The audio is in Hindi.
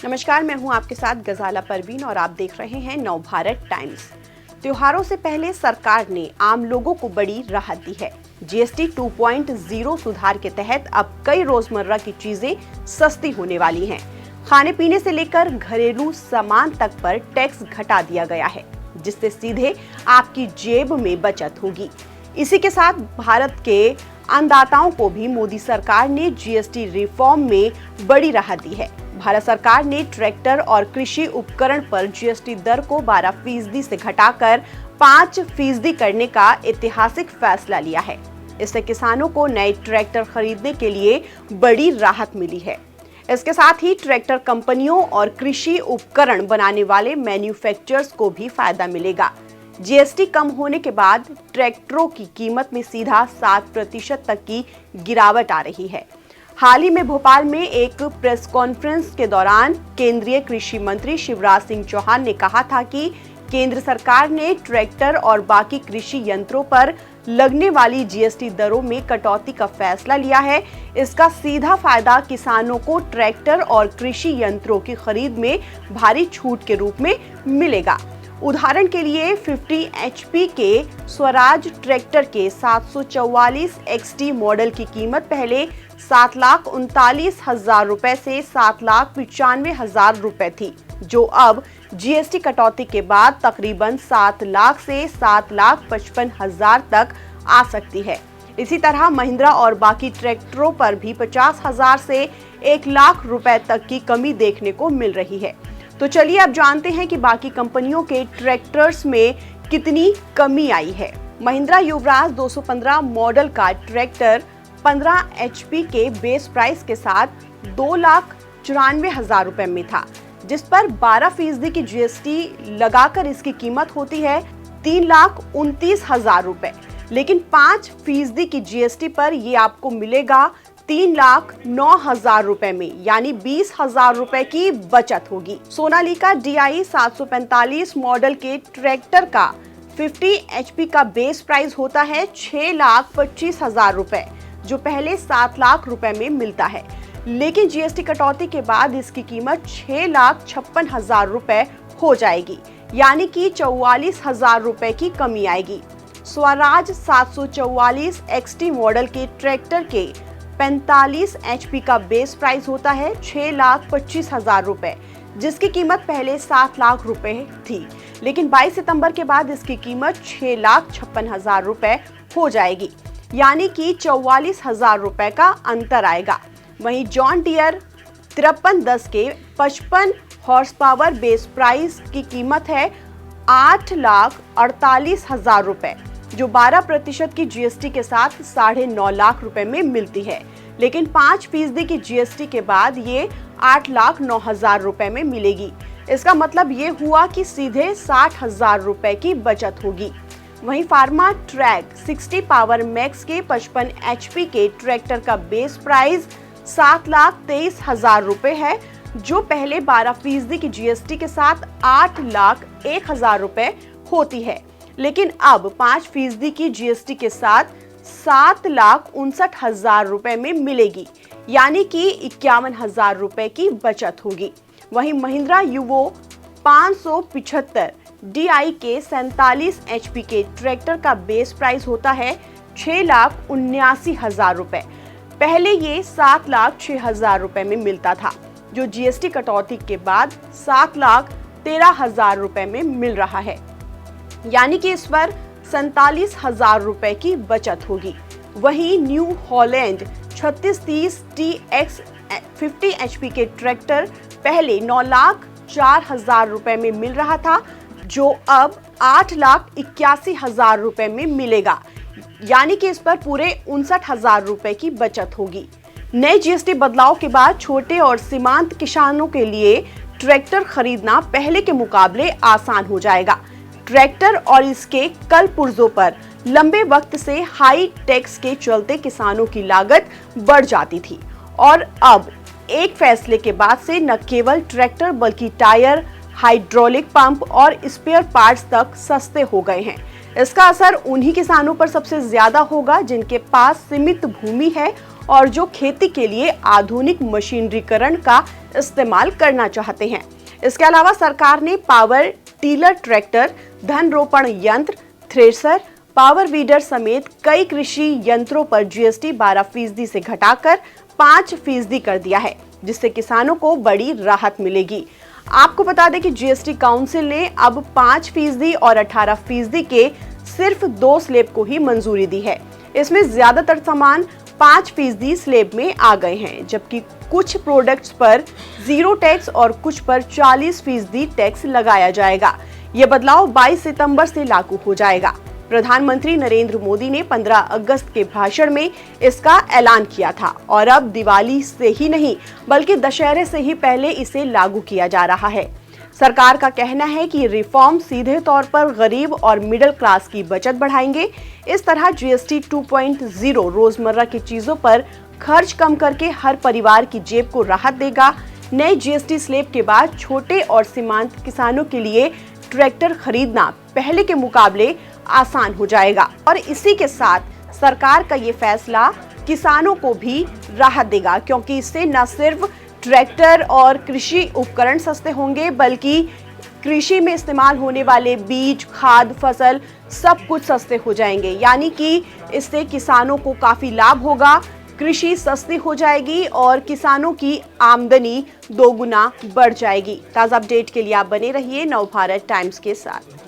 नमस्कार, मैं हूं आपके साथ गजाला परवीन और आप देख रहे हैं नवभारत टाइम्स। त्योहारों से पहले सरकार ने आम लोगों को बड़ी राहत दी है। जीएसटी 2.0 सुधार के तहत अब कई रोजमर्रा की चीजें सस्ती होने वाली हैं। खाने पीने से लेकर घरेलू सामान तक पर टैक्स घटा दिया गया है, जिससे सीधे आपकी जेब में बचत होगी। इसी के साथ भारत के अन्नदाताओं को भी मोदी सरकार ने जीएसटी रिफॉर्म में बड़ी राहत दी है। भारत सरकार ने ट्रैक्टर और कृषि उपकरण पर जीएसटी दर को 12% से घटाकर 5% करने का ऐतिहासिक फैसला लिया है। इससे किसानों को नए ट्रैक्टर खरीदने के लिए बड़ी राहत मिली है। इसके साथ ही ट्रैक्टर कंपनियों और कृषि उपकरण बनाने वाले मैन्युफैक्चरर्स को भी फायदा मिलेगा। जीएसटी कम होने के बाद ट्रैक्टरों की कीमत में सीधा 7% तक की गिरावट आ रही है। हाल ही में भोपाल में एक प्रेस कॉन्फ्रेंस के दौरान केंद्रीय कृषि मंत्री शिवराज सिंह चौहान ने कहा था कि केंद्र सरकार ने ट्रैक्टर और बाकी कृषि यंत्रों पर लगने वाली जीएसटी दरों में कटौती का फैसला लिया है। इसका सीधा फायदा किसानों को ट्रैक्टर और कृषि यंत्रों की खरीद में भारी छूट के रूप में मिलेगा। उदाहरण के लिए 50 HP के स्वराज ट्रैक्टर के 744 XT मॉडल की कीमत पहले 7,39,000 रुपए से 7,95,000 रुपए थी, जो अब जीएसटी कटौती के बाद तकरीबन 7 लाख से 7,55,000 तक आ सकती है। इसी तरह महिंद्रा और बाकी ट्रैक्टरों पर भी 50,000 से 1 लाख रुपए तक की कमी देखने को मिल रही है। तो चलिए अब जानते हैं कि बाकी कंपनियों के ट्रैक्टर्स में कितनी कमी आई है। महिंद्रा युवराज 215 मॉडल का ट्रैक्टर 15 HP के बेस प्राइस के साथ 2,94,000 रुपए में था, जिस पर 12% की जीएसटी लगाकर इसकी कीमत होती है 3,29,000 रुपए। लेकिन 5% की जीएसटी पर ये आपको मिलेगा 3,09,000 रुपए में, यानी 20,000 रुपए की बचत होगी। सोनालिका DI 745 मॉडल के ट्रैक्टर का 50 HP का बेस प्राइस होता है 6,25,000 रुपए, जो पहले 7 लाख रुपए में मिलता है। लेकिन जीएसटी कटौती के बाद इसकी कीमत 6,56,000 रुपए हो जाएगी, यानी कि 44,000 रुपए की कमी आएगी। स्वराज 744 XT मॉडल के ट्रैक्टर के 45 HP का बेस प्राइस होता है 6,25,000 रुपए, जिसकी कीमत पहले 7 लाख रुपए थी। लेकिन 22 सितंबर के बाद इसकी कीमत 6,56,000 रुपए हो जाएगी, यानी कि 44,000 रुपए का अंतर आएगा। वहीं जॉन डियर 5310 के 55 हॉर्स पावर बेस प्राइस की कीमत है 8,48,000 रुपए, जो 12% की जीएसटी के साथ 9.5 लाख रुपए में मिलती है। लेकिन 5% की जीएसटी के बाद ये 8,09,000 रुपए में मिलेगी। इसका मतलब ये हुआ कि सीधे 60,000 रुपए की बचत होगी। वहीं फार्मा ट्रैक 60 पावर मैक्स के 55 HP के ट्रैक्टर का बेस प्राइस 7,23,000 रुपए है, जो पहले 12% की जीएसटी के साथ 8,01,000 रुपए होती है। लेकिन अब 5% की जीएसटी के साथ 7,59,000 रुपए में मिलेगी, यानी कि 51,000 रुपए की बचत होगी। वहीं महिंद्रा युवो 575 DI के 47 HP के ट्रैक्टर का बेस प्राइस होता है 6,79,000 रुपए। पहले ये 7,06,000 रुपए में मिलता था, जो जीएसटी कटौती के बाद 7,13,000 रुपए में मिल रहा है, यानी कि इस पर 47,000 रुपए की बचत होगी। वहीं न्यू हॉलैंड 3630 TX 50 HP के ट्रैक्टर पहले 9,04,000 रुपए में मिल रहा था, जो अब 8,81,000 रुपए में मिलेगा, यानी कि इस पर पूरे 59,000 रुपए की बचत होगी। नए जीएसटी बदलाव के बाद छोटे और सीमांत किसानों के लिए ट्रैक्टर खरीदना पहले के मुकाबले आसान हो जाएगा। ट्रैक्टर और इसके कल पुर्जों पर लंबे वक्त से हाई टैक्स के चलते किसानों की लागत बढ़ जाती थी, और अब एक फैसले के बाद से न केवल ट्रैक्टर बल्कि टायर, हाइड्रोलिक पंप और स्पेयर पार्ट्स तक सस्ते हो गए हैं। इसका असर उन्हीं किसानों पर सबसे ज्यादा होगा जिनके पास सीमित भूमि है और जो खेती के लिए आधुनिक मशीनरीकरण का इस्तेमाल करना चाहते हैं। इसके अलावा सरकार ने पावर टीलर ट्रैक्टर, धन रोपण यंत्र, थ्रेसर, पावर वीडर समेत कई कृषि यंत्रों पर जीएसटी 12% से घटाकर 5% कर दिया है, जिससे किसानों को बड़ी राहत मिलेगी। आपको बता दें कि जीएसटी काउंसिल ने अब 5% और 18% के सिर्फ 2 स्लैब को ही मंजूरी दी है। इसमें ज्यादातर सामान 5% स्लैब में आ गए हैं, जबकि कुछ प्रोडक्ट्स पर 0 टैक्स और कुछ पर 40% टैक्स लगाया जाएगा। यह बदलाव 22 सितंबर से लागू हो जाएगा। प्रधानमंत्री नरेंद्र मोदी ने 15 अगस्त के भाषण में इसका ऐलान किया था और अब दिवाली से ही नहीं बल्कि दशहरे से ही पहले इसे लागू किया जा रहा है। सरकार का कहना है कि रिफॉर्म सीधे तौर पर गरीब और मिडिल क्लास की बचत बढ़ाएंगे। इस तरह जीएसटी 2.0 रोजमर्रा की चीजों पर खर्च कम करके हर परिवार की जेब को राहत देगा। नए जीएसटी स्लैब के बाद छोटे और सीमांत किसानों के लिए ट्रैक्टर खरीदना पहले के मुकाबले आसान हो जाएगा और इसी के साथ सरकार का ये फैसला किसानों को भी राहत देगा, क्योंकि इससे न सिर्फ ट्रैक्टर और कृषि उपकरण सस्ते होंगे बल्कि कृषि में इस्तेमाल होने वाले बीज, खाद, फसल सब कुछ सस्ते हो जाएंगे। यानी कि इससे किसानों को काफी लाभ होगा, कृषि सस्ती हो जाएगी और किसानों की आमदनी 2 गुना बढ़ जाएगी। ताज़ा अपडेट के लिए आप बने रहिए नवभारत टाइम्स के साथ।